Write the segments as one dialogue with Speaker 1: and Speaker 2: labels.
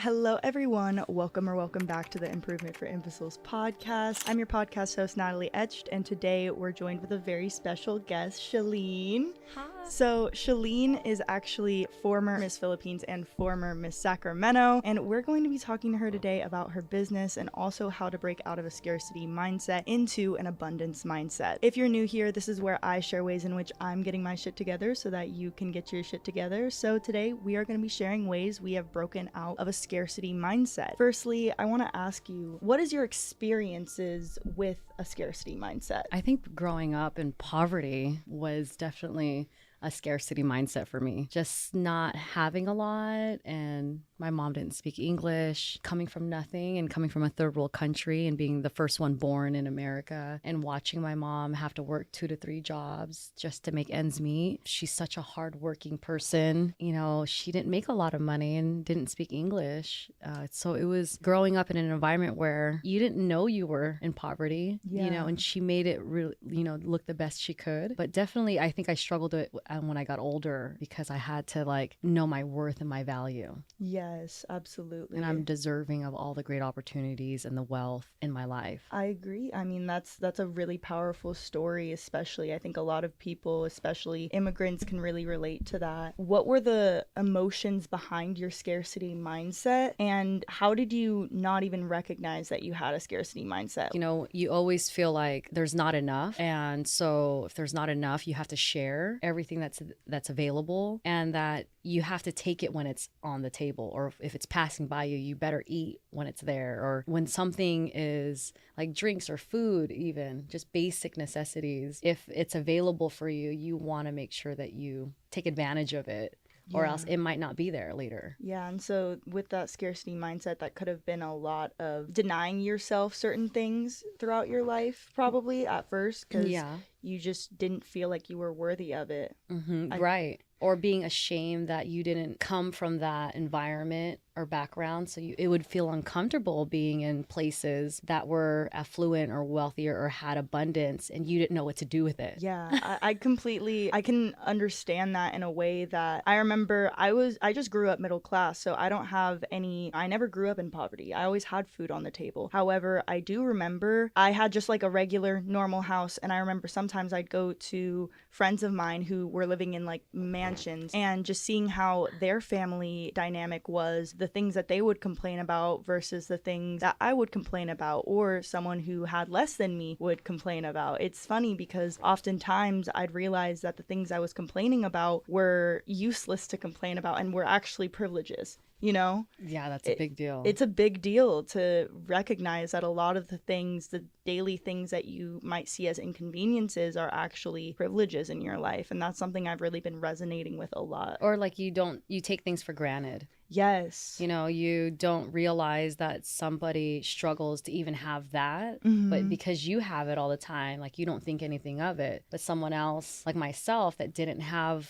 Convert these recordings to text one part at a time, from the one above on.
Speaker 1: Hello, everyone. Welcome back to the Improvement for Imbeciles podcast. I'm your podcast host, Natalie Etched, and today we're joined with a very special guest, Shaline.
Speaker 2: Hi.
Speaker 1: So, Shaline is actually former Miss Philippines and former Miss Sacramento, and we're going to be talking to her today about her business and also how to break out of a scarcity mindset into an abundance mindset. If you're new here, this is where I share ways in which I'm getting my shit together so that you can get your shit together. So, today we are going to be sharing ways we have broken out of a scarcity mindset. Firstly, I want to ask you, what is your experiences with a scarcity mindset?
Speaker 2: I think growing up in poverty was definitely a scarcity mindset for me. Just not having a lot, and my mom didn't speak English, coming from nothing and coming from a third world country and being the first one born in America and watching my mom have to work 2 to 3 jobs just to make ends meet. She's such a hardworking person. You know, she didn't make a lot of money and didn't speak English. So it was growing up in an environment where you didn't know you were in poverty, you know, and she made it really, look the best she could. But definitely, I think I struggled with it when I got older because I had to know my worth and my value.
Speaker 1: Yes, absolutely.
Speaker 2: And I'm deserving of all the great opportunities and the wealth in my life.
Speaker 1: I agree. I mean, that's a really powerful story, especially. I think a lot of people, especially immigrants, can really relate to that. What were the emotions behind your scarcity mindset, and how did you not even recognize that you had a scarcity mindset?
Speaker 2: You know, you always feel like there's not enough. And so if there's not enough, you have to share everything that's available, and that you have to take it when it's on the table, or if it's passing by you, you better eat when it's there, or when something is like drinks or food, even just basic necessities. If it's available for you, you want to make sure that you take advantage of it. Yeah. Or else it might not be there later.
Speaker 1: Yeah, and so with that scarcity mindset, that could have been a lot of denying yourself certain things throughout your life, probably at first, because you just didn't feel like you were worthy of it.
Speaker 2: Right. Or being ashamed that you didn't come from that environment or background. So it would feel uncomfortable being in places that were affluent or wealthier or had abundance, and you didn't know what to do with it.
Speaker 1: Yeah, I can understand that in a way that I remember I just grew up middle class, so I never grew up in poverty. I always had food on the table. However, I do remember I had just like a regular normal house, and I remember sometimes I'd go to friends of mine who were living in like mansions and just seeing how their family dynamic was, the things that they would complain about versus the things that I would complain about, or someone who had less than me would complain about. It's funny because oftentimes I'd realize that the things I was complaining about were useless to complain about and were actually privileges.
Speaker 2: Yeah, that's a big deal.
Speaker 1: It's a big deal to recognize that a lot of the things, the daily things that you might see as inconveniences, are actually privileges in your life. And that's something I've really been resonating with a lot.
Speaker 2: Or like you take things for granted.
Speaker 1: Yes.
Speaker 2: You don't realize that somebody struggles to even have that, but because you have it all the time, like you don't think anything of it. But someone else, like myself, that didn't have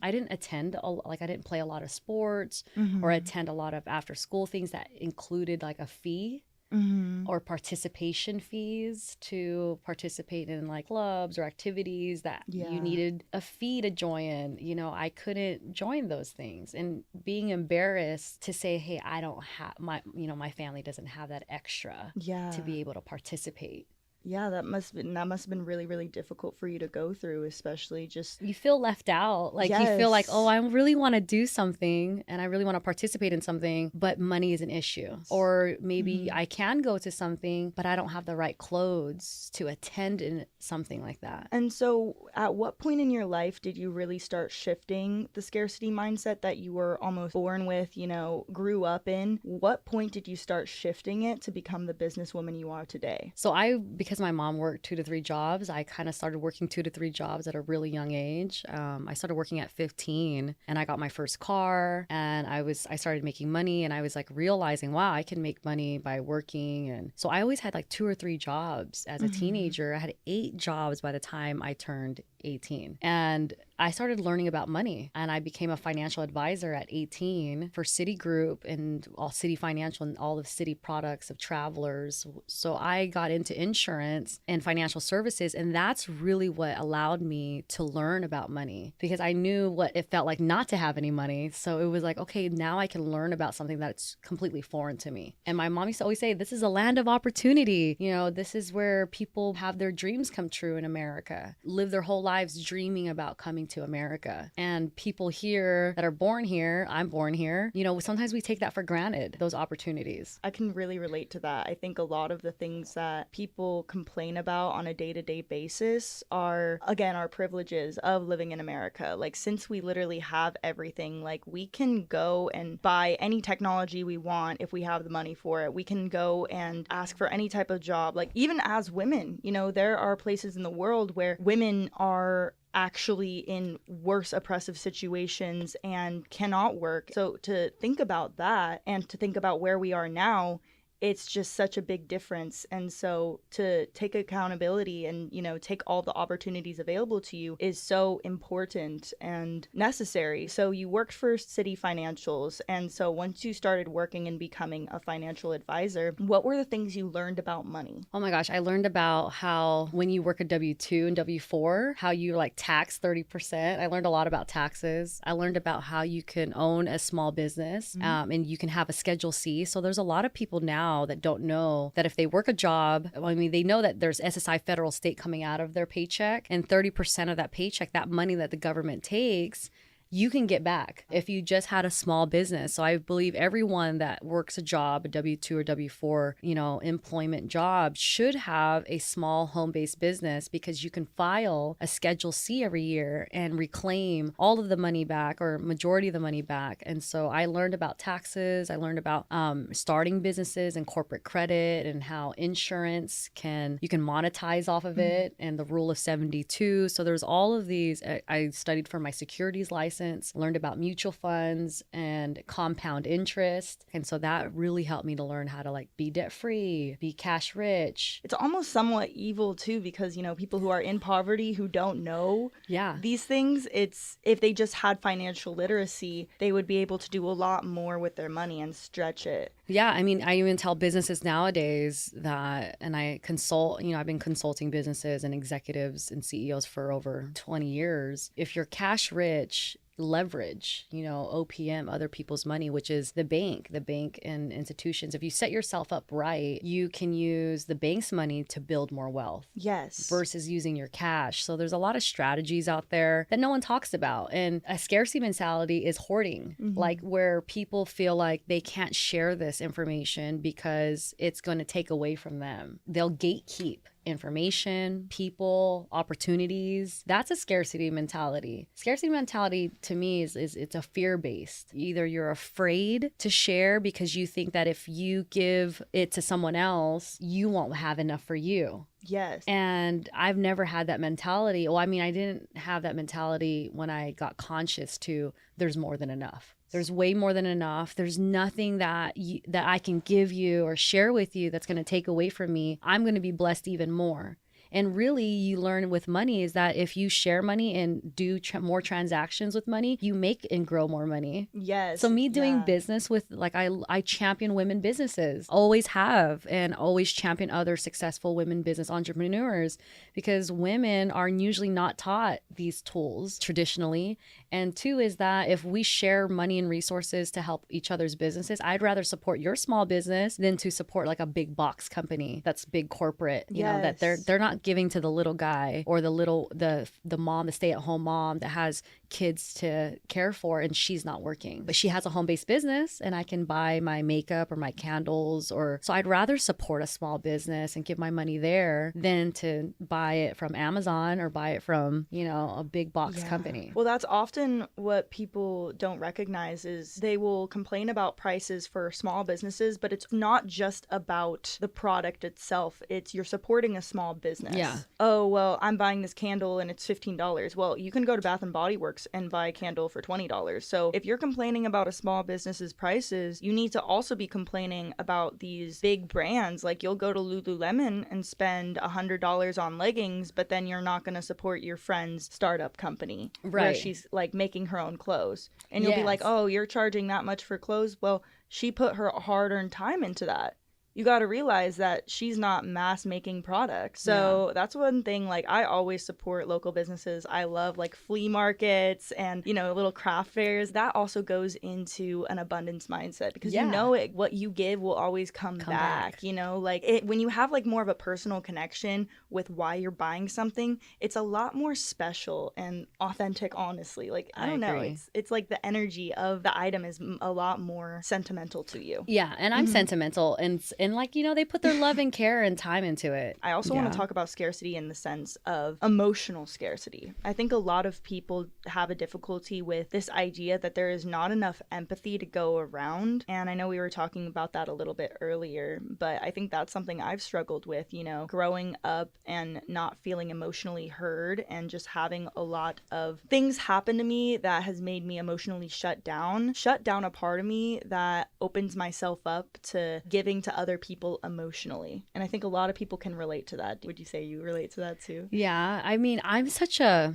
Speaker 2: I didn't play a lot of sports or attend a lot of after school things that included like a fee. Or participation fees to participate in like clubs or activities that you needed a fee to join. I couldn't join those things, and being embarrassed to say, hey, I don't have my family doesn't have that extra to be able to participate.
Speaker 1: Yeah, that must have been really, really difficult for you to go through, especially just...
Speaker 2: You feel left out. Like you feel like, oh, I really want to do something and I really want to participate in something, but money is an issue. Or maybe I can go to something, but I don't have the right clothes to attend in something like that.
Speaker 1: And so at what point in your life did you really start shifting the scarcity mindset that you were almost born with, grew up in? What point did you start shifting it to become the businesswoman you are today?
Speaker 2: So because my mom worked 2 to 3 jobs, I kind of started working 2 to 3 jobs at a really young age. I started working at 15 and I got my first car, and I started making money, and I was like realizing, wow, I can make money by working. And so I always had like 2 or 3 jobs as a teenager. I had 8 jobs by the time I turned 18. And I started learning about money, and I became a financial advisor at 18 for Citigroup and all Citi Financial and all the Citi products of Travelers. So I got into insurance and financial services, and that's really what allowed me to learn about money, because I knew what it felt like not to have any money. So it was like, okay, now I can learn about something that's completely foreign to me. And my mom used to always say, this is a land of opportunity. You know, this is where people have their dreams come true in America, live their whole lives dreaming about coming to America. And people here that are born here, I'm born here, you know, sometimes we take that for granted, those opportunities.
Speaker 1: I can really relate to that. I think a lot of the things that people complain about on a day-to-day basis are, again, our privileges of living in America. Like, since we literally have everything, like, we can go and buy any technology we want if we have the money for it. We can go and ask for any type of job. Like, even as women, you know, there are places in the world where women are actually in worse oppressive situations and cannot work. So to think about that and to think about where we are now, it's just such a big difference. And so to take accountability and, you know, take all the opportunities available to you is so important and necessary. So you worked for Citi Financials. And so once you started working and becoming a financial advisor, what were the things you learned about money?
Speaker 2: Oh my gosh, I learned about how when you work a W-2 and W-4, how you like tax 30%. I learned a lot about taxes. I learned about how you can own a small business and you can have a Schedule C. So there's a lot of people now that don't know that if they work a job, I mean, they know that there's SSI federal state coming out of their paycheck, and 30% of that paycheck, that money that the government takes, you can get back if you just had a small business. So I believe everyone that works a job, a W-2 or W-4, you know, employment job should have a small home-based business, because you can file a Schedule C every year and reclaim all of the money back or majority of the money back. And so I learned about taxes. I learned about starting businesses and corporate credit and how insurance you can monetize off of it, and the rule of 72. So there's all of these. I studied for my securities license, learned about mutual funds and compound interest. And so that really helped me to learn how to like be debt free, be cash rich.
Speaker 1: It's almost somewhat evil too, because, you know, people who are in poverty who don't know these things, it's if they just had financial literacy, they would be able to do a lot more with their money and stretch it.
Speaker 2: Yeah, I mean, I even tell businesses nowadays that, and I consult, you know, I've been consulting businesses and executives and CEOs for over 20 years. If you're cash rich, leverage, you know, OPM, other people's money, which is the bank and institutions. If you set yourself up right, you can use the bank's money to build more wealth.
Speaker 1: Yes.
Speaker 2: Versus using your cash. So there's a lot of strategies out there that no one talks about. And a scarcity mentality is hoarding, like where people feel like they can't share this information because it's going to take away from them. They'll gatekeep information, people, opportunities. That's a scarcity mentality. Scarcity mentality to me is it's a fear-based. Either you're afraid to share because you think that if you give it to someone else, you won't have enough for you.
Speaker 1: Yes.
Speaker 2: And I've never had that mentality. Well, I mean, I didn't have that mentality when I got conscious to there's more than enough. There's way more than enough. There's nothing that I can give you or share with you that's going to take away from me. I'm going to be blessed even more. And really, you learn with money is that if you share money and do more transactions with money, you make and grow more money.
Speaker 1: Yes.
Speaker 2: So me doing business with, like, I champion women businesses, always have, and always champion other successful women business entrepreneurs, because women are usually not taught these tools traditionally. And two is that if we share money and resources to help each other's businesses, I'd rather support your small business than to support like a big box company that's big corporate, you know, that they're not giving to the little guy or the mom, the stay-at-home mom that has kids to care for and she's not working, but she has a home-based business and I can buy my makeup or my candles, or so I'd rather support a small business and give my money there than to buy it from Amazon or buy it from, you know, a big box company.
Speaker 1: Well, that's often what people don't recognize is they will complain about prices for small businesses, but it's not just about the product itself. It's you're supporting a small business.
Speaker 2: Yeah.
Speaker 1: business. Oh, well, I'm buying this candle and it's $15. Well, you can go to Bath and Body Works and buy a candle for $20. So if you're complaining about a small business's prices, you need to also be complaining about these big brands. Like, you'll go to Lululemon and spend $100 on leggings, but then you're not going to support your friend's startup company where
Speaker 2: Right.
Speaker 1: she's like making her own clothes. And you'll be like,
Speaker 2: Yes.
Speaker 1: oh, you're charging that much for clothes? Well, she put her hard-earned time into that. You got to realize that she's not mass making products. So that's one thing. Like, I always support local businesses. I love like flea markets and, you know, little craft fairs. That also goes into an abundance mindset because you
Speaker 2: Yeah.
Speaker 1: know what you give will always come back. You know, like when you have like more of a personal connection with why you're buying something, it's a lot more special and authentic, honestly. Like, I
Speaker 2: I
Speaker 1: don't know.
Speaker 2: agree.
Speaker 1: It's like the energy of the item is a lot more sentimental to you.
Speaker 2: Yeah, and I'm sentimental, and like, you know, they put their love and care and time into it.
Speaker 1: I also want to talk about scarcity in the sense of emotional scarcity. I think a lot of people have a difficulty with this idea that there is not enough empathy to go around. And I know we were talking about that a little bit earlier, but I think that's something I've struggled with, you know, growing up and not feeling emotionally heard and just having a lot of things happen to me that has made me emotionally shut down a part of me that opens myself up to giving to other people emotionally. And I think a lot of people can relate to that. Would you say you relate to that too?
Speaker 2: Yeah, I mean, I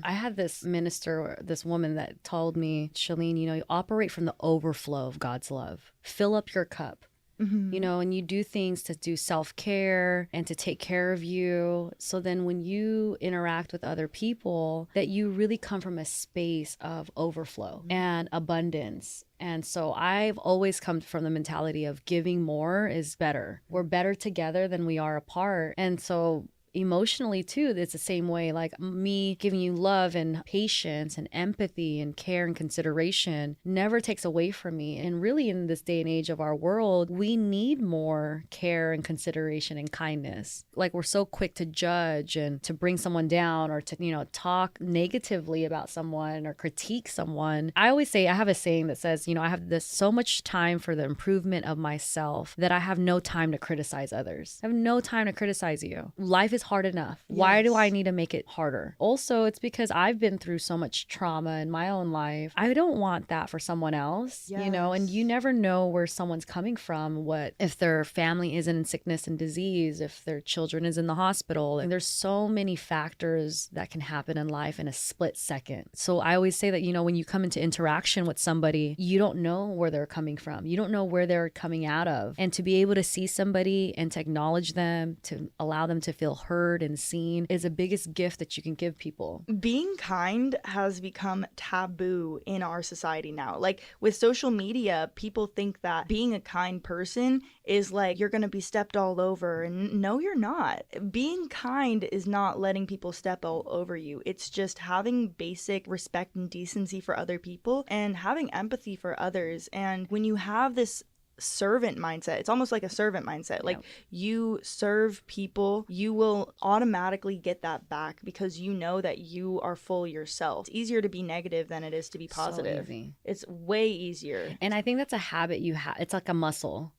Speaker 2: had this minister, this woman that told me, Shaline, you know, you operate from the overflow of God's love. Fill up your cup. You know, and you do things to do self-care and to take care of you. So then when you interact with other people, that you really come from a space of overflow and abundance. And so I've always come from the mentality of giving more is better. We're better together than we are apart. And so emotionally too, it's the same way. Like, me giving you love and patience and empathy and care and consideration never takes away from me. And really, in this day and age of our world, we need more care and consideration and kindness. Like, we're so quick to judge and to bring someone down, or to, you know, talk negatively about someone or critique someone. I always say, I have a saying that says, you know, I have this so much time for the improvement of myself that I have no time to criticize others. I have no time to criticize you. Life is hard enough. Why do I need to make it harder? Also, it's because I've been through so much trauma in my own life. I don't want that for someone else, you know, and you never know where someone's coming from, what if their family is in sickness and disease, if their children is in the hospital. And there's so many factors that can happen in life in a split second. So I always say that, you know, when you come into interaction with somebody, you don't know where they're coming from. You don't know where they're coming out of. And to be able to see somebody and to acknowledge them, to allow them to feel heard and seen, is the biggest gift that you can give people.
Speaker 1: Being kind has become taboo in our society now. Like, with social media, people think that being a kind person is like you're going to be stepped all over. And no, you're not. Being kind is not letting people step all over you. It's just having basic respect and decency for other people and having empathy for others. And when you have this servant mindset, it's almost like a servant mindset. Like, you serve people, you will automatically get that back because you know that you are full yourself. It's easier to be negative than it is to be positive.
Speaker 2: So easy.
Speaker 1: It's way easier.
Speaker 2: And I think that's a habit you have. It's like a muscle.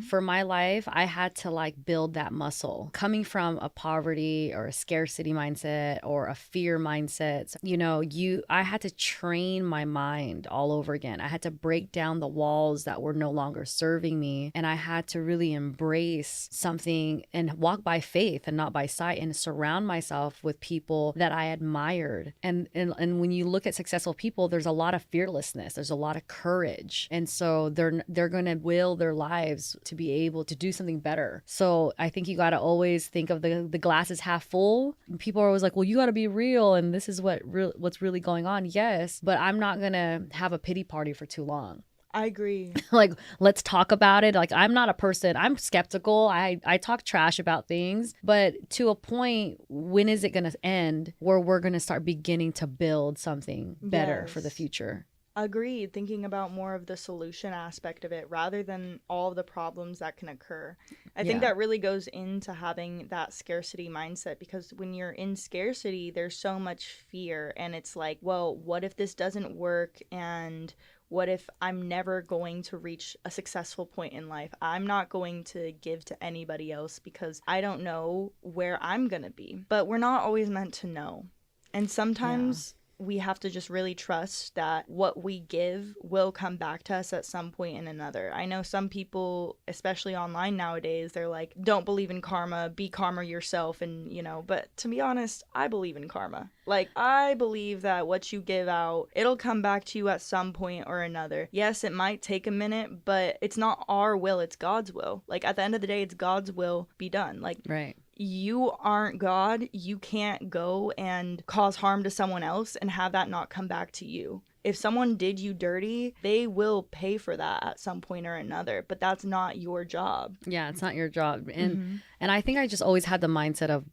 Speaker 2: For my life, I had to like build that muscle. Coming from a poverty or a scarcity mindset or a fear mindset, you know, I had to train my mind all over again. I had to break down the walls that were no longer serving me. And I had to really embrace something and walk by faith and not by sight, and surround myself with people that I admired. And when you look at successful people, there's a lot of fearlessness. There's a lot of courage. And so they're going to will their lives to be able to do something better. So I think you got to always think of the glass is half full. And people are always like, well, you got to be real. And this is what's really going on. Yes, but I'm not going to have a pity party for too long.
Speaker 1: I agree.
Speaker 2: Like, let's talk about it. Like, I'm not a person, I'm skeptical. I talk trash about things, but to a point, when is it going to end where we're going to start beginning to build something better for the future?
Speaker 1: Agreed. Thinking about more of the solution aspect of it rather than all of the problems that can occur. I think that really goes into having that scarcity mindset, because when you're in scarcity, there's so much fear, and it's like, well, what if this doesn't work? And What if I'm never going to reach a successful point in life? I'm not going to give to anybody else because I don't know where I'm going to be. But we're not always meant to know. And
Speaker 2: Yeah.
Speaker 1: sometimes we have to just really trust that what we give will come back to us at some point in another. I know some people, especially online nowadays, they're like, don't believe in karma, be karma yourself. And, but to be honest, I believe in karma. Like, I believe that what you give out, it'll come back to you at some point or another. Yes, it might take a minute, but it's not our will, it's God's will. Like, at the end of the day, it's God's will be done. Like,
Speaker 2: Right.
Speaker 1: you aren't God. You can't go and cause harm to someone else and have that not come back to you. If someone did you dirty, they will pay for that at some point or another, but that's not your job.
Speaker 2: Yeah, it's not your job. And I think I just always had the mindset of,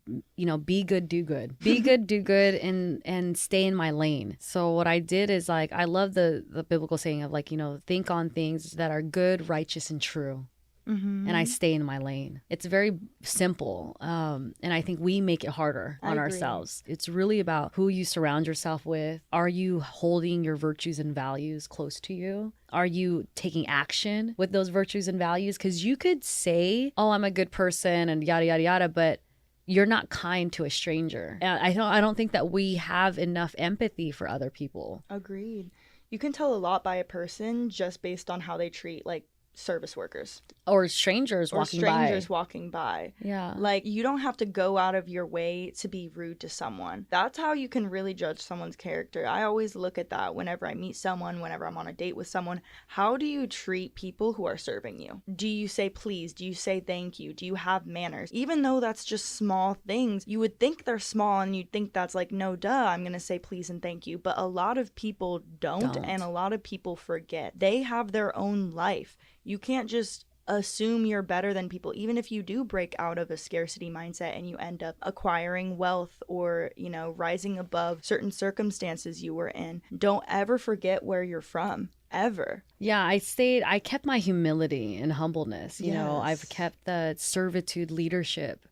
Speaker 2: be good, do good. Be good, do good, and stay in my lane. So what I did is, like, I love the biblical saying of, like, think on things that are good, righteous, and true. And I stay in my lane. It's very simple. And I think we make it harder on ourselves. It's really about who you surround yourself with. Are you holding your virtues and values close to you? Are you taking action with those virtues and values? Because you could say, oh, I'm a good person and yada, yada, yada, but you're not kind to a stranger. And I don't think that we have enough empathy for other people.
Speaker 1: Agreed. You can tell a lot by a person just based on how they treat, like, service workers
Speaker 2: or strangers
Speaker 1: walking by.
Speaker 2: Yeah.
Speaker 1: Like, you don't have to go out of your way to be rude to someone. That's how you can really judge someone's character. I always look at that whenever I meet someone, whenever I'm on a date with someone. How do you treat people who are serving you? Do you say please? Do you say thank you? Do you have manners? Even though that's just small things, you would think they're small and you'd think that's like, no, duh, I'm going to say please and thank you. But a lot of people don't, and a lot of people forget. They have their own life. You can't just assume you're better than people, even if you do break out of a scarcity mindset and you end up acquiring wealth or, rising above certain circumstances you were in. Don't ever forget where you're from. Ever.
Speaker 2: Yeah, I kept my humility and humbleness. I've kept the servitude leadership.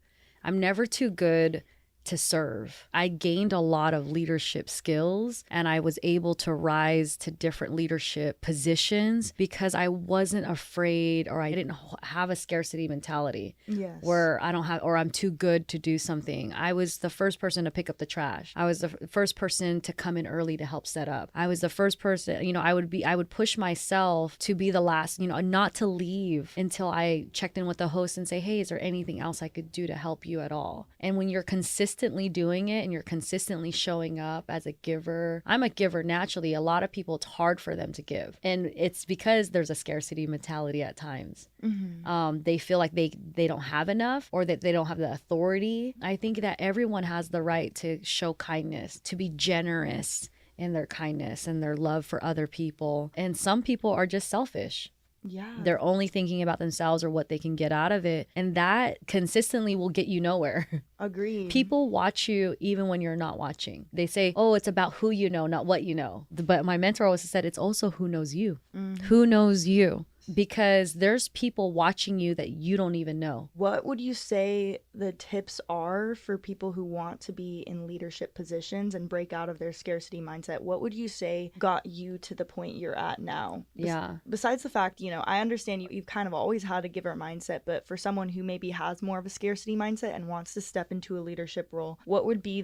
Speaker 2: I'm never too good to serve. I gained a lot of leadership skills and I was able to rise to different leadership positions because I wasn't afraid, or I didn't have a scarcity mentality.
Speaker 1: Yes.
Speaker 2: Where I don't have, or I'm too good to do something. I was the first person to pick up the trash. I was the first person to come in early to help set up. I was the first person, I would push myself to be the last, not to leave until I checked in with the host and say, hey, is there anything else I could do to help you at all? And when you're consistently doing it and you're consistently showing up as a giver, I'm a giver naturally. A lot of people, it's hard for them to give. And it's because there's a scarcity mentality at times. Mm-hmm. They feel like they don't have enough or that they don't have the authority. I think that everyone has the right to show kindness, to be generous in their kindness and their love for other people. And some people are just selfish.
Speaker 1: Yeah.
Speaker 2: They're only thinking about themselves or what they can get out of it. And that consistently will get you nowhere.
Speaker 1: Agreed.
Speaker 2: People watch you even when you're not watching. They say, oh, it's about who you know, not what you know. But my mentor always said, it's also who knows you. Mm-hmm. Who knows you? Because there's people watching you that you don't even know.
Speaker 1: What would you say the tips are for people who want to be in leadership positions and break out of their scarcity mindset? What would you say got you to the point you're at now?
Speaker 2: Yeah.
Speaker 1: Besides the fact, I understand you've kind of always had a giver mindset, but for someone who maybe has more of a scarcity mindset and wants to step into a leadership role, what would be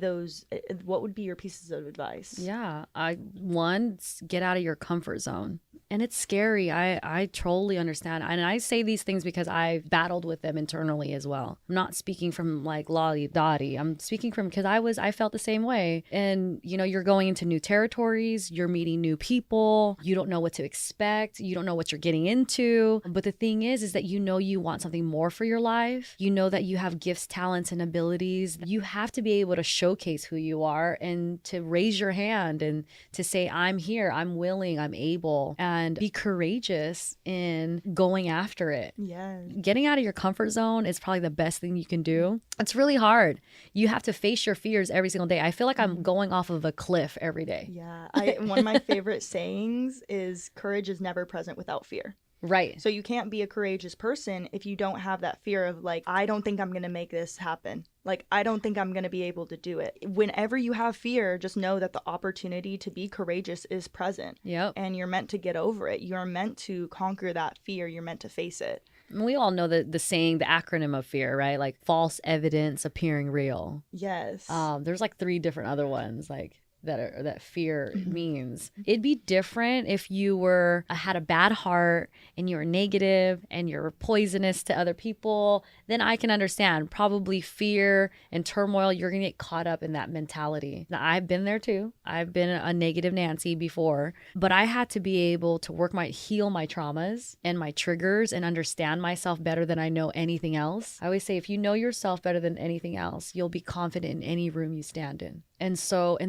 Speaker 1: your pieces of advice?
Speaker 2: Yeah. One, get out of your comfort zone. And it's scary. I totally understand. And I say these things because I've battled with them internally as well. I'm not speaking from like lolly-dotty. I'm speaking from, because I felt the same way. And, you're going into new territories. You're meeting new people. You don't know what to expect. You don't know what you're getting into. But the thing is that you want something more for your life. You know that you have gifts, talents, and abilities. You have to be able to showcase who you are and to raise your hand and to say, I'm here, I'm willing, I'm able. And be courageous in going after it.
Speaker 1: Yes.
Speaker 2: Getting out of your comfort zone is probably the best thing you can do. It's really hard. You have to face your fears every single day. I feel like I'm going off of a cliff every day.
Speaker 1: Yeah. One of my favorite sayings is courage is never present without fear.
Speaker 2: Right.
Speaker 1: So you can't be a courageous person if you don't have that fear of like, I don't think I'm going to make this happen. Like, I don't think I'm going to be able to do it. Whenever you have fear, just know that the opportunity to be courageous is present.
Speaker 2: Yep.
Speaker 1: And you're meant to get over it. You're meant to conquer that fear. You're meant to face it.
Speaker 2: We all know the saying, the acronym of fear, right? Like false evidence appearing real.
Speaker 1: Yes.
Speaker 2: There's like 3 different other ones, like that fear means. It'd be different if you had a bad heart and you're negative and you're poisonous to other people. Then I can understand probably fear and turmoil. You're gonna get caught up in that mentality. Now, I've been there too. I've been a negative Nancy before, but I had to be able to heal my traumas and my triggers and understand myself better than I know anything else. I always say, if you know yourself better than anything else, you'll be confident in any room you stand in. And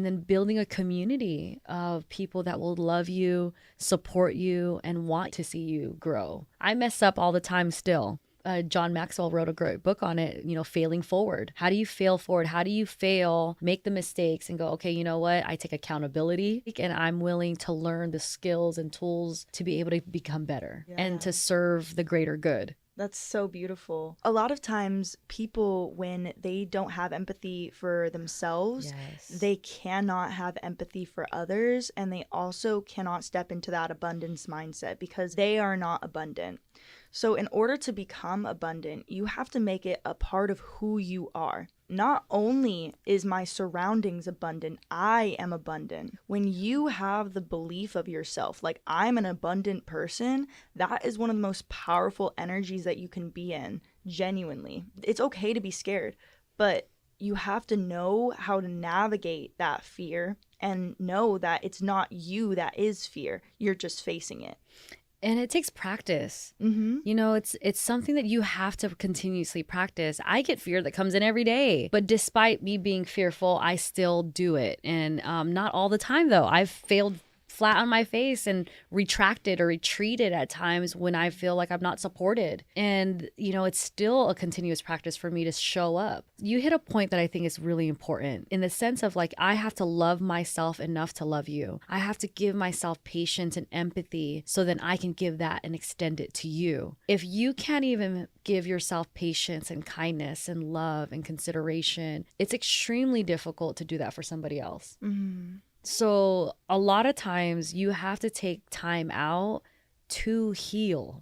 Speaker 2: then building a community of people that will love you, support you, and want to see you grow. I mess up all the time still. John Maxwell wrote a great book on it, failing forward. How do you fail forward? How do you fail, make the mistakes and go, okay, you know what? I take accountability and I'm willing to learn the skills and tools to be able to become better and to serve the greater good.
Speaker 1: That's so beautiful. A lot of times people, when they don't have empathy for themselves, they cannot have empathy for others. And they also cannot step into that abundance mindset because they are not abundant. So in order to become abundant, you have to make it a part of who you are. Not only is my surroundings abundant, I am abundant. When you have the belief of yourself, like I'm an abundant person, that is one of the most powerful energies that you can be in, genuinely. It's okay to be scared, but you have to know how to navigate that fear and know that it's not you that is fear. You're just facing it.
Speaker 2: And it takes practice. It's something that you have to continuously practice. I get fear that comes in every day, but despite me being fearful, I still do it. And not all the time, though. I've failed flat on my face and retracted or retreated at times when I feel like I'm not supported. And, it's still a continuous practice for me to show up. You hit a point that I think is really important in the sense of like, I have to love myself enough to love you. I have to give myself patience and empathy so then I can give that and extend it to you. If you can't even give yourself patience and kindness and love and consideration, it's extremely difficult to do that for somebody else. So a lot of times you have to take time out to heal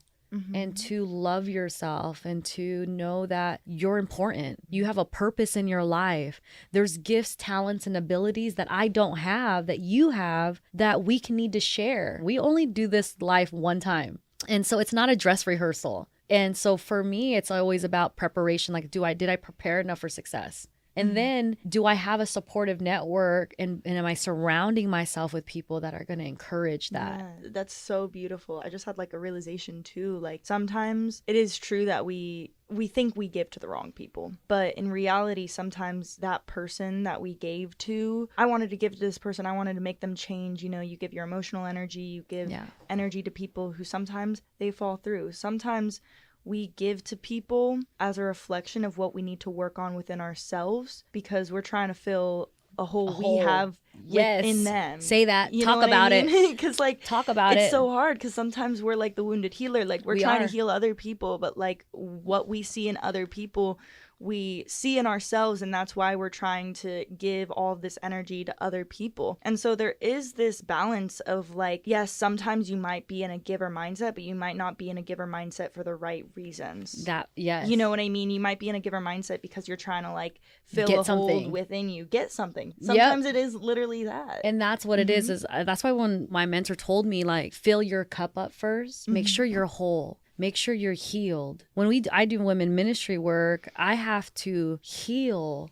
Speaker 2: and to love yourself and to know that you're important. You have a purpose in your life. There's gifts, talents, and abilities that I don't have that you have that we can need to share. We only do this life one time. And so it's not a dress rehearsal. And so for me, it's always about preparation. Like, did I prepare enough for success? And then do I have a supportive network and am I surrounding myself with people that are going to encourage that?
Speaker 1: Yeah, that's so beautiful. I just had like a realization too. Like sometimes it is true that we think we give to the wrong people. But in reality, sometimes that person that we gave to, I wanted to give to this person. I wanted to make them change. You give your emotional energy, you give energy to people who sometimes they fall through. Sometimes we give to people as a reflection of what we need to work on within ourselves because we're trying to fill a hole we have within them.
Speaker 2: Say that. Talk about it.
Speaker 1: Because like
Speaker 2: talk about
Speaker 1: it's so hard because sometimes we're like the wounded healer. Like we're trying to heal other people, but like what we see in other people, we see in ourselves, and that's why we're trying to give all of this energy to other people. And so there is this balance of like, yes, sometimes you might be in a giver mindset, but you might not be in a giver mindset for the right reasons. You know what I mean? You might be in a giver mindset because you're trying to like fill a hole within you, get something. Sometimes it is literally that.
Speaker 2: And that's what it is that's why when my mentor told me like, fill your cup up first, make sure you're whole. Make sure you're healed. When I do women ministry work, I have to heal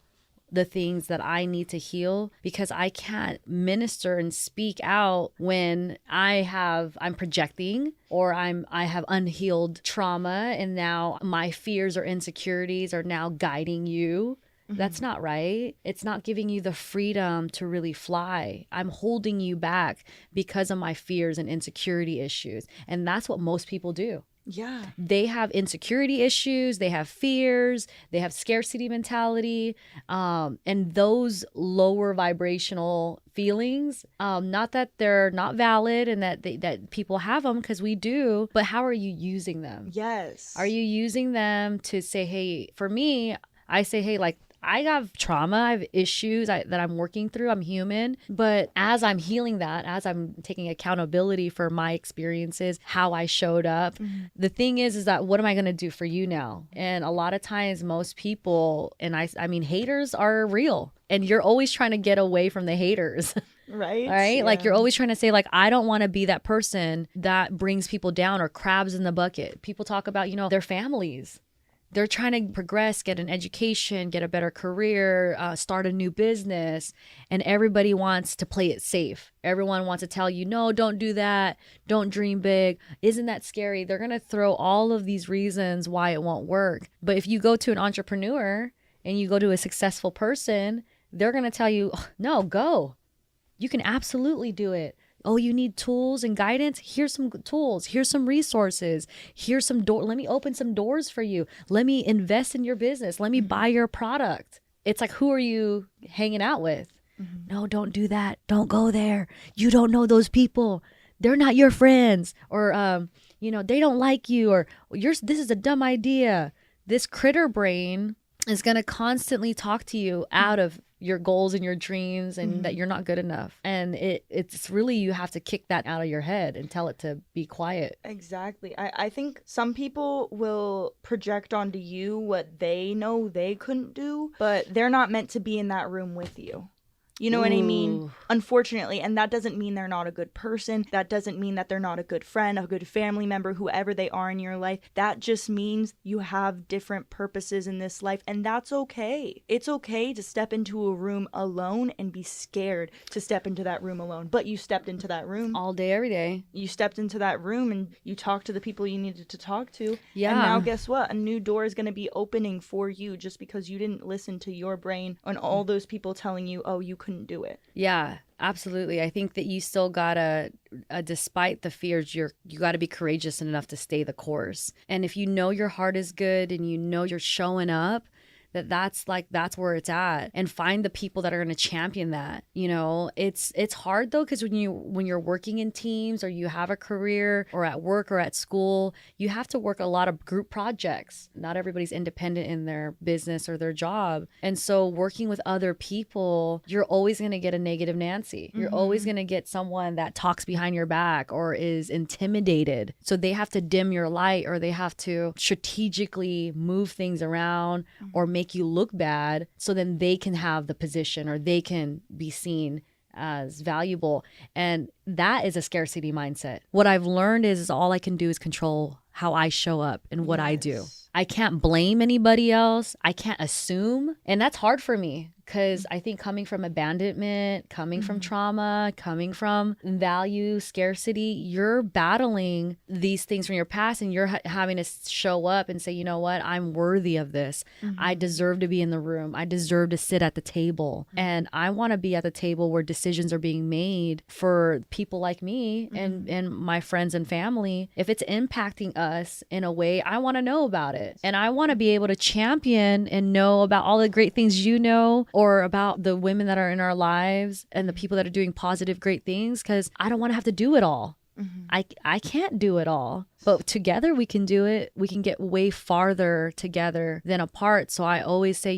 Speaker 2: the things that I need to heal because I can't minister and speak out when I'm projecting or I have unhealed trauma and now my fears or insecurities are now guiding you. That's not right. It's not giving you the freedom to really fly. I'm holding you back because of my fears and insecurity issues. And that's what most people do.
Speaker 1: Yeah.
Speaker 2: They have insecurity issues, they have fears, they have scarcity mentality, and those lower vibrational feelings, not that they're not valid and that people have them, because we do, but how are you using them?
Speaker 1: Yes.
Speaker 2: Are you using them to say, hey, for me, I say, hey, like, I have trauma, I have issues that I'm working through. I'm human. But as I'm healing that, as I'm taking accountability for my experiences, how I showed up, the thing is that what am I going to do for you now? And a lot of times, most people, and I mean, haters are real. And you're always trying to get away from the haters.
Speaker 1: Right.
Speaker 2: Right?
Speaker 1: Yeah.
Speaker 2: Like, you're always trying to say, like, I don't want to be that person that brings people down or crabs in the bucket. People talk about, their families. They're trying to progress, get an education, get a better career, start a new business, and everybody wants to play it safe. Everyone wants to tell you, no, don't do that. Don't dream big. Isn't that scary? They're going to throw all of these reasons why it won't work. But if you go to an entrepreneur and you go to a successful person, they're going to tell you, no, go. You can absolutely do it. Oh, you need tools and guidance? Here's some tools. Here's some resources. Here's some door. Let me open some doors for you. Let me invest in your business. Let me buy your product. It's like, who are you hanging out with? No, don't do that. Don't go there. You don't know those people. They're not your friends. Or, they don't like you. Or this is a dumb idea. This critter brain is going to constantly talk to you out of your goals and your dreams, and that you're not good enough. And it's really, you have to kick that out of your head and tell it to be quiet.
Speaker 1: Exactly. I think some people will project onto you what they know they couldn't do, but they're not meant to be in that room with you. You know what I mean? Unfortunately. And that doesn't mean they're not a good person. That doesn't mean that they're not a good friend, a good family member, whoever they are in your life. That just means you have different purposes in this life. And that's okay. It's okay to step into a room alone and be scared to step into that room alone. But you stepped into that room.
Speaker 2: All day, every day.
Speaker 1: You stepped into that room and you talked to the people you needed to talk to.
Speaker 2: Yeah.
Speaker 1: And now guess what? A new door is going to be opening for you just because you didn't listen to your brain and all those people telling you, oh, you couldn't do it.
Speaker 2: Yeah, absolutely. I think that you still gotta, despite the fears, you gotta be courageous enough to stay the course. And if you know your heart is good and you know you're showing up, that's where it's at. And find the people that are going to champion that. It's hard though, because when you're working in teams, or you have a career, or at work or at school, you have to work a lot of group projects. Not everybody's independent in their business or their job. And so working with other people, you're always going to get a negative Nancy. You're always going to get someone that talks behind your back or is intimidated. So they have to dim your light, or they have to strategically move things around, or make you look bad, so then they can have the position, or they can be seen as valuable. And that is a scarcity mindset. What I've learned is all I can do is control how I show up and what I do. I can't blame anybody else. I can't assume. And that's hard for me, because I think coming from abandonment, coming from trauma, coming from value, scarcity, you're battling these things from your past, and you're having to show up and say, you know what, I'm worthy of this. I deserve to be in the room. I deserve to sit at the table. And I want to be at the table where decisions are being made for people like me and my friends and family. If it's impacting us in a way, I want to know about it. And I want to be able to champion and know about all the great things you know, or about the women that are in our lives and the people that are doing positive, great things, because I don't want to have to do it all. I can't do it all, but together we can do it. We can get way farther together than apart. So I always say,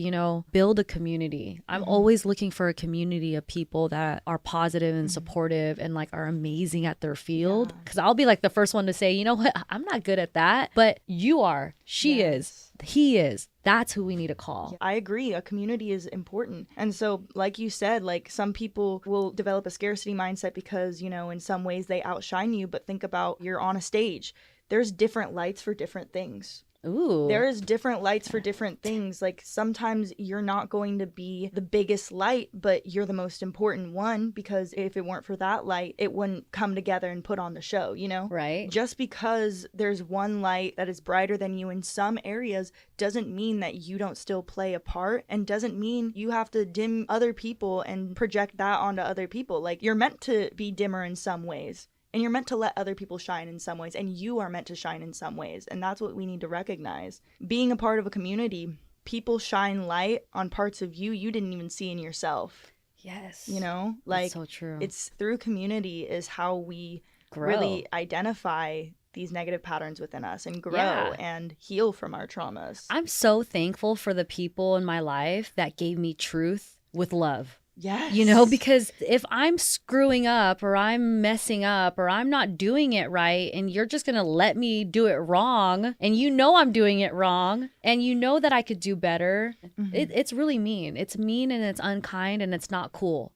Speaker 2: build a community. I'm always looking for a community of people that are positive and supportive and are amazing at their field. Because I'll be the first one to say, you know what, I'm not good at that, but you are, she is, he is. That's who we need to call.
Speaker 1: I agree. A community is important. And so, like you said, some people will develop a scarcity mindset because, in some ways they outshine you. But think about, you're on a stage. There's different lights for different things.
Speaker 2: Ooh.
Speaker 1: There is different lights for different things. Sometimes you're not going to be the biggest light, but you're the most important one, because if it weren't for that light, it wouldn't come together and put on the show,
Speaker 2: Right.
Speaker 1: Just because there's one light that is brighter than you in some areas doesn't mean that you don't still play a part, and doesn't mean you have to dim other people and project that onto other people. You're meant to be dimmer in some ways. And you're meant to let other people shine in some ways, and you are meant to shine in some ways. And that's what we need to recognize. Being a part of a community, people shine light on parts of you you didn't even see in yourself.
Speaker 2: Yes.
Speaker 1: You know,
Speaker 2: like, that's so true.
Speaker 1: It's through community is how we really identify these negative patterns within us and grow and heal from our traumas.
Speaker 2: I'm so thankful for the people in my life that gave me truth with love.
Speaker 1: Yes.
Speaker 2: You know, because if I'm screwing up or I'm messing up or I'm not doing it right and you're just going to let me do it wrong and you know I'm doing it wrong and you know that I could do better, it's really mean. It's mean and it's unkind and it's not cool.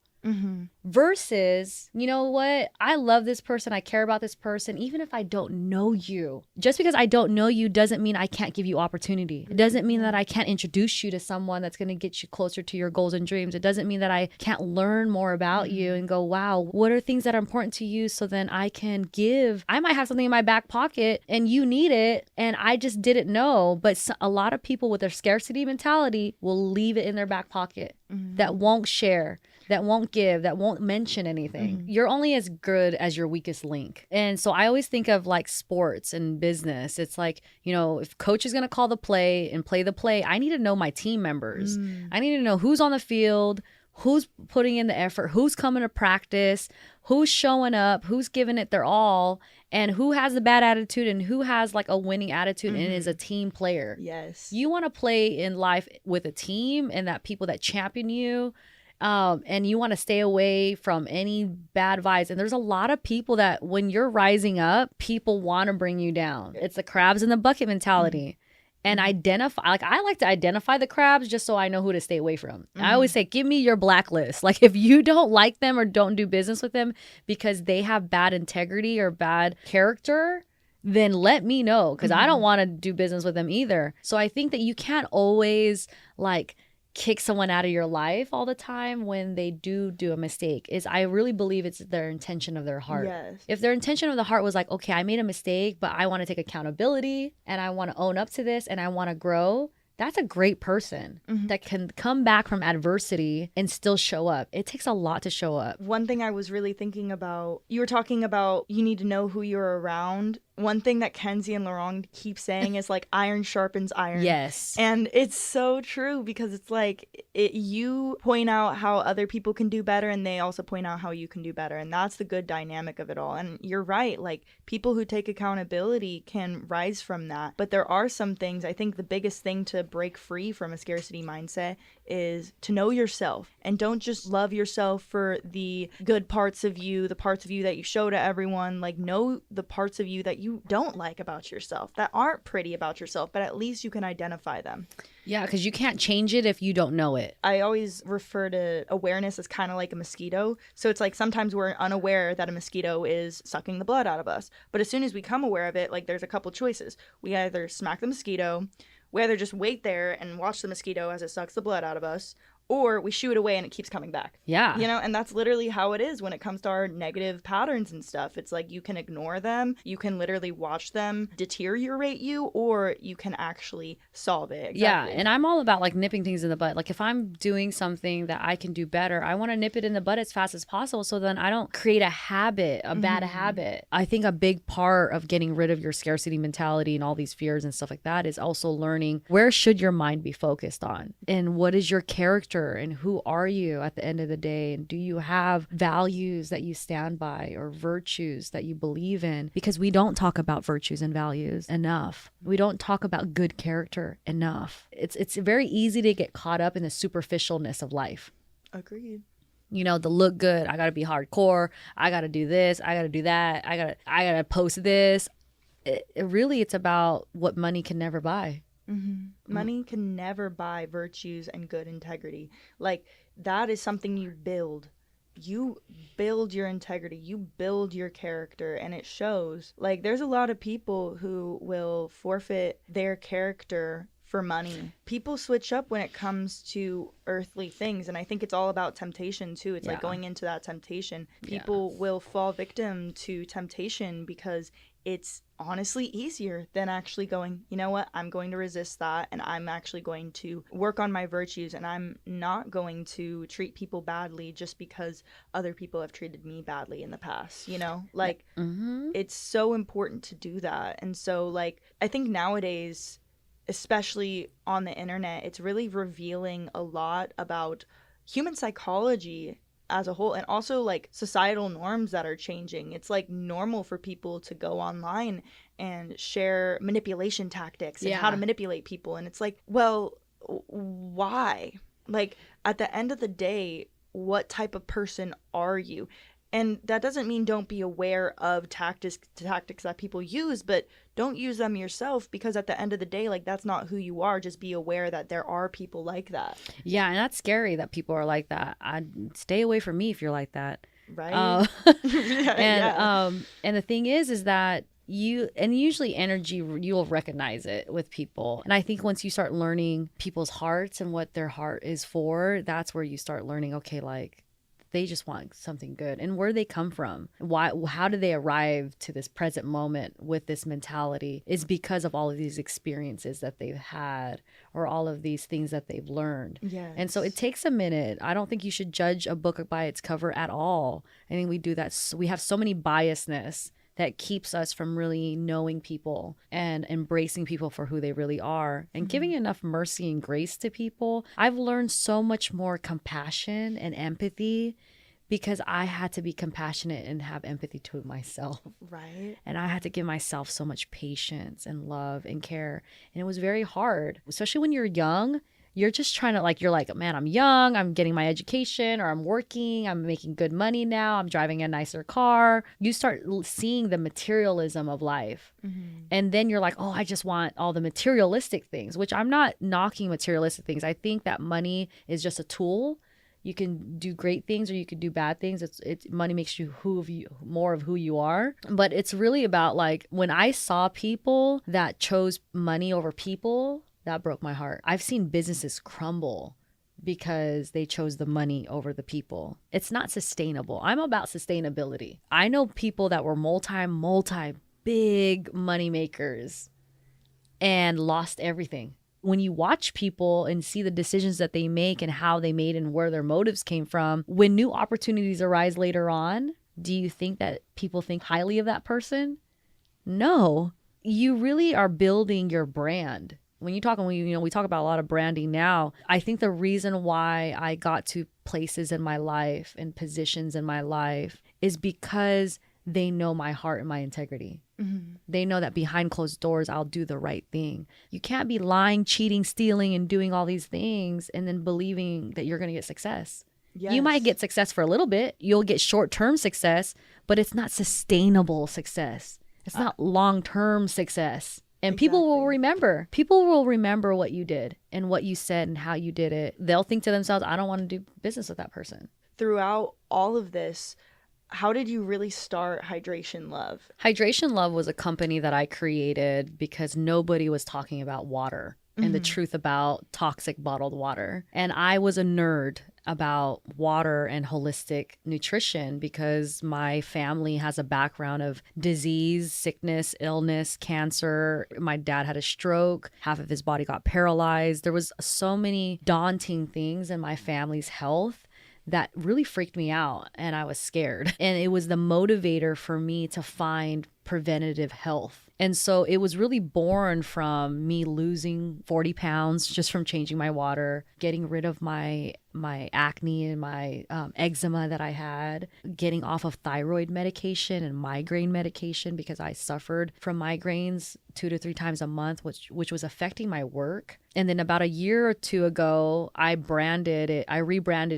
Speaker 2: Versus, you know what? I love this person. I care about this person. Even if I don't know you, just because I don't know you doesn't mean I can't give you opportunity. It doesn't mean that I can't introduce you to someone that's going to get you closer to your goals and dreams. It doesn't mean that I can't learn more about you and go, wow, what are things that are important to you? So then I can give. I might have something in my back pocket and you need it and I just didn't know. But a lot of people with their scarcity mentality will leave it in their back pocket, that won't share, that won't give, that won't mention anything. You're only as good as your weakest link. And so I always think of like sports and business. It's like, you know, if coach is going to call the play and play the play, I need to know my team members. I need to know who's on the field, who's putting in the effort, who's coming to practice, who's showing up, who's giving it their all, and who has a bad attitude and who has like a winning attitude and is a team player.
Speaker 1: Yes.
Speaker 2: You want to play in life with a team and that people that champion you. And you want to stay away from any bad vibes. And there's a lot of people that when you're rising up, people want to bring you down. It's the crabs in the bucket mentality. And identify, like I like to identify the crabs just so I know who to stay away from. I always say, give me your blacklist. Like if you don't like them or don't do business with them because they have bad integrity or bad character, then let me know because I don't want to do business with them either. So I think that you can't always like kick someone out of your life all the time when they do a mistake. I really believe it's their intention of their heart.
Speaker 1: Yes.
Speaker 2: If their intention of the heart was like, okay, I made a mistake, but I want to take accountability and I want to own up to this and I want to grow, that's a great person that can come back from adversity and still show up. It takes a lot to show up.
Speaker 1: One thing I was really thinking about, you were talking about you need to know who you're around. One thing that Kenzie and Laurent keep saying is like iron sharpens iron.
Speaker 2: Yes.
Speaker 1: And it's so true because it's like you point out how other people can do better and they also point out how you can do better. And that's the good dynamic of it all. And you're right. Like people who take accountability can rise from that. But there are some things, I think the biggest thing to break free from a scarcity mindset is to know yourself and don't just love yourself for the good parts of you, the parts of you that you show to everyone. Like know the parts of you that you don't like about yourself, that aren't pretty about yourself, but at least you can identify them.
Speaker 2: Yeah, because you can't change it if you don't know it.
Speaker 1: I always refer to awareness as kind of like a mosquito. So it's like sometimes we're unaware that a mosquito is sucking the blood out of us. But as soon as we come aware of it, like there's a couple choices. We either smack the mosquito, we either just wait there and watch the mosquito as it sucks the blood out of us, or we shoo it away and it keeps coming back.
Speaker 2: Yeah.
Speaker 1: You know, and that's literally how it is when it comes to our negative patterns and stuff. It's like you can ignore them, you can literally watch them deteriorate you, or you can actually solve it. Exactly.
Speaker 2: Yeah, and I'm all about like nipping things in the butt. Like if I'm doing something that I can do better, I want to nip it in the butt as fast as possible so then I don't create a habit, a bad habit. I think a big part of getting rid of your scarcity mentality and all these fears and stuff like that is also learning where should your mind be focused on and what is your character and who are you at the end of the day, and do you have values that you stand by or virtues that you believe in? Because we don't talk about virtues and values enough. We don't talk about good character enough. It's very easy to get caught up in the superficialness of life.
Speaker 1: Agreed.
Speaker 2: You know, the look good, I gotta be hardcore, I gotta do this, I gotta do that, I gotta post this. It's about what money can never buy.
Speaker 1: Money can never buy virtues and good integrity. Like that is something you build. You build your integrity, you build your character, and it shows. Like there's a lot of people who will forfeit their character for money. People switch up when it comes to earthly things, and I think it's all about temptation too. It's like going into that temptation. People will fall victim to temptation because it's honestly easier than actually going, you know what, I'm going to resist that, and I'm actually going to work on my virtues, and I'm not going to treat people badly just because other people have treated me badly in the past, you know? Like,
Speaker 2: Mm-hmm.
Speaker 1: it's so important to do that. And so, like, I think nowadays, especially on the internet, it's really revealing a lot about human psychology as a whole, and also like societal norms that are changing. It's like normal for people to go online and share manipulation tactics and how to
Speaker 2: Yeah.
Speaker 1: manipulate people, and it's like, well, why? Like, at the end of the day, what type of person are you? And that doesn't mean don't be aware of tactics that people use, but don't use them yourself, because at the end of the day, like, that's not who you are. Just be aware that there are people like that.
Speaker 2: Yeah, and that's scary that people are like that. I'd stay away from me if you're like that.
Speaker 1: Right?
Speaker 2: Uh,
Speaker 1: Yeah,
Speaker 2: and
Speaker 1: yeah.
Speaker 2: and the thing is that usually energy, you'll recognize it with people. And I think once you start learning people's hearts and what their heart is for, that's where you start learning, okay, like, they just want something good, and where they come from, why, how did they arrive to this present moment with this mentality, is because of all of these experiences that they've had, or all of these things that they've learned. And so it
Speaker 1: Yes.
Speaker 2: takes a minute. I don't think you should judge a book by its cover at all. I think we do that. We have so many biasness that keeps us from really knowing people and embracing people for who they really are, and giving
Speaker 1: Mhm.
Speaker 2: enough mercy and grace to people. I've learned so much more compassion and empathy because I had to be compassionate and have empathy to myself.
Speaker 1: Right?
Speaker 2: And I had to give myself so much patience and love and care. And it was very hard, especially when you're young. You're just trying to, like, you're like, man, I'm young, I'm getting my education, or I'm working, I'm making good money now, I'm driving a nicer car. You start seeing the materialism of life.
Speaker 1: Mhm.
Speaker 2: And then you're like, oh, I just want all the materialistic things, which I'm not knocking materialistic things. I think that money is just a tool. You can do great things or you can do bad things. It's money makes you more of who you are. But it's really about, like, when I saw people that chose money over people, that broke my heart. I've seen businesses crumble because they chose the money over the people. It's not sustainable. I'm about sustainability. I know people that were multi big money makers and lost everything. When you watch people and see the decisions that they make and how they made and where their motives came from, when new opportunities arise later on, do you think that people think highly of that person? No. You really are building your brand. When we talk about a lot of branding now. I think the reason why I got to places in my life and positions in my life is because they know my heart and my integrity.
Speaker 1: Mhm.
Speaker 2: They know that behind closed doors, I'll do the right thing. You can't be lying, cheating, stealing, and doing all these things and then believing that you're going to get success. You might
Speaker 1: Yes.
Speaker 2: get success for a little bit. You'll get short-term success, but it's not sustainable success. It's not long-term success. And people will
Speaker 1: Exactly.
Speaker 2: remember. People will remember what you did and what you said and how you did it. They'll think to themselves, I don't want to do business with that person.
Speaker 1: Throughout all of this, how did you really start Hydration Love?
Speaker 2: Hydration Love was a company that I created because nobody was talking about water and the
Speaker 1: Mhm.
Speaker 2: truth about toxic bottled water. And I was a nerd about water and holistic nutrition because my family has a background of disease, sickness, illness, cancer. My dad had a stroke. Half of his body got paralyzed. There was so many daunting things in my family's health that really freaked me out, and I was scared. And it was the motivator for me to find preventative health. And so it was really born from me losing 40 pounds just from changing my water, getting rid of my acne and my eczema that I had, getting off of thyroid medication and migraine medication because I suffered from migraines 2 to 3 times a month, which was affecting my work. And then about a year or two ago, I rebranded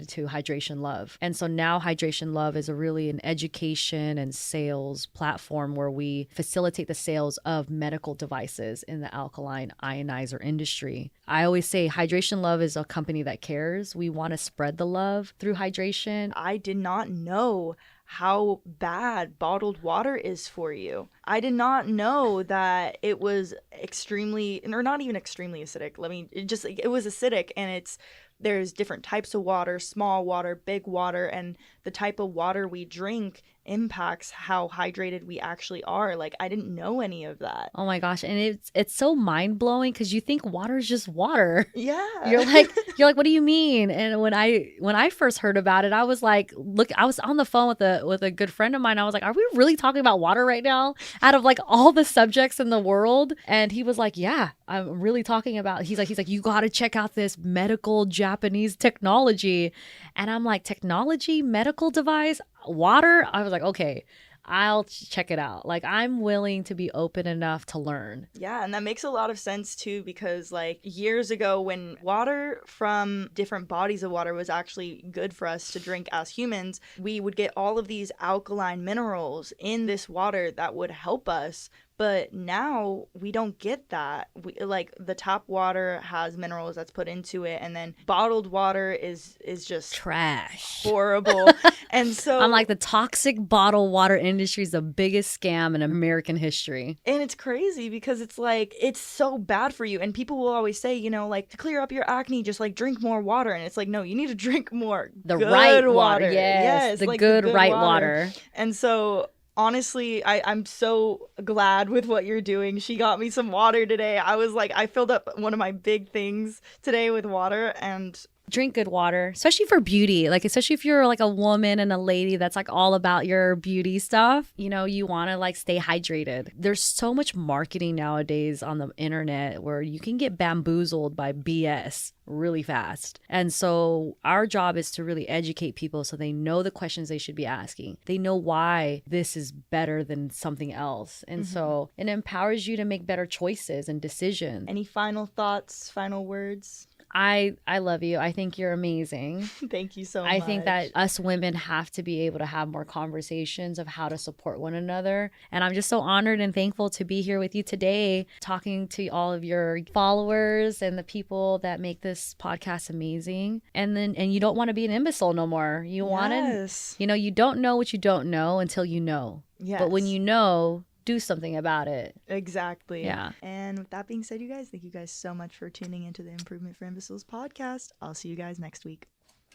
Speaker 2: it to Hydration Love. And so now Hydration Love is really an education and sales platform where we facilitate the sales of medical devices in the alkaline ionizer industry. I always say Hydration Love is a company that cares. We want to spread the love through hydration.
Speaker 1: I did not know how bad bottled water is for you. I did not know that it was extremely, or not even extremely acidic. It was acidic, and it's there's different types of water, small water, big water, and the type of water we drink impacts how hydrated we actually are. Like, I didn't know any of that.
Speaker 2: Oh my gosh. And it's so mind blowing because you think water is just water.
Speaker 1: Yeah.
Speaker 2: You're like, what do you mean? And when I first heard about it, I was like, look, I was on the phone with a good friend of mine. I was like, are we really talking about water right now? Out of like all the subjects in the world? And he was like, yeah, I'm really talking about, he's like, you got to check out this medical Japanese technology. And I'm like, technology, medical device, water? I was like, okay, I'll check it out. Like, I'm willing to be open enough to learn.
Speaker 1: Yeah, and that makes a lot of sense too, because like years ago, when water from different bodies of water was actually good for us to drink as humans, we would get all of these alkaline minerals in this water that would help us. But now we don't get that. Like, the tap water has minerals that's put into it, and then bottled water is just
Speaker 2: Trash.
Speaker 1: horrible. And so
Speaker 2: I'm like, the toxic bottled water industry is the biggest scam in American history.
Speaker 1: and it's crazy because it's like, it's so bad for you. And people will always say, you know, like, to clear up your acne, just like drink more water. And it's like, no, you need to drink more
Speaker 2: The
Speaker 1: good
Speaker 2: right water. Yes, the
Speaker 1: like
Speaker 2: good right water.
Speaker 1: And so honestly, I'm so glad with what you're doing. She got me some water today. I was like, I filled up one of my big things today with water, and
Speaker 2: Drink good water, especially for beauty. Like, especially if you're like a woman and a lady that's like all about your beauty stuff, you know, you want to like stay hydrated. There's so much marketing nowadays on the internet where you can get bamboozled by BS really fast. And so our job is to really educate people so they know the questions they should be asking. They know why this is better than something else. And so it empowers you to make better choices and decisions.
Speaker 1: any final thoughts, final words?
Speaker 2: I love you. I think you're amazing.
Speaker 1: Thank you so much.
Speaker 2: I think that us women have to be able to have more conversations of how to support one another. And I'm just so honored and thankful to be here with you today, talking to all of your followers and the people that make this podcast amazing. And you don't want to be an imbecile no more. You want to, you know, you don't know what you don't know until you know.
Speaker 1: Yes.
Speaker 2: But when you know, do something about it.
Speaker 1: Exactly.
Speaker 2: Yeah.
Speaker 1: And with that being said, you guys, thank you guys so much for tuning into the Improvement for Imbeciles podcast. I'll see you guys next week.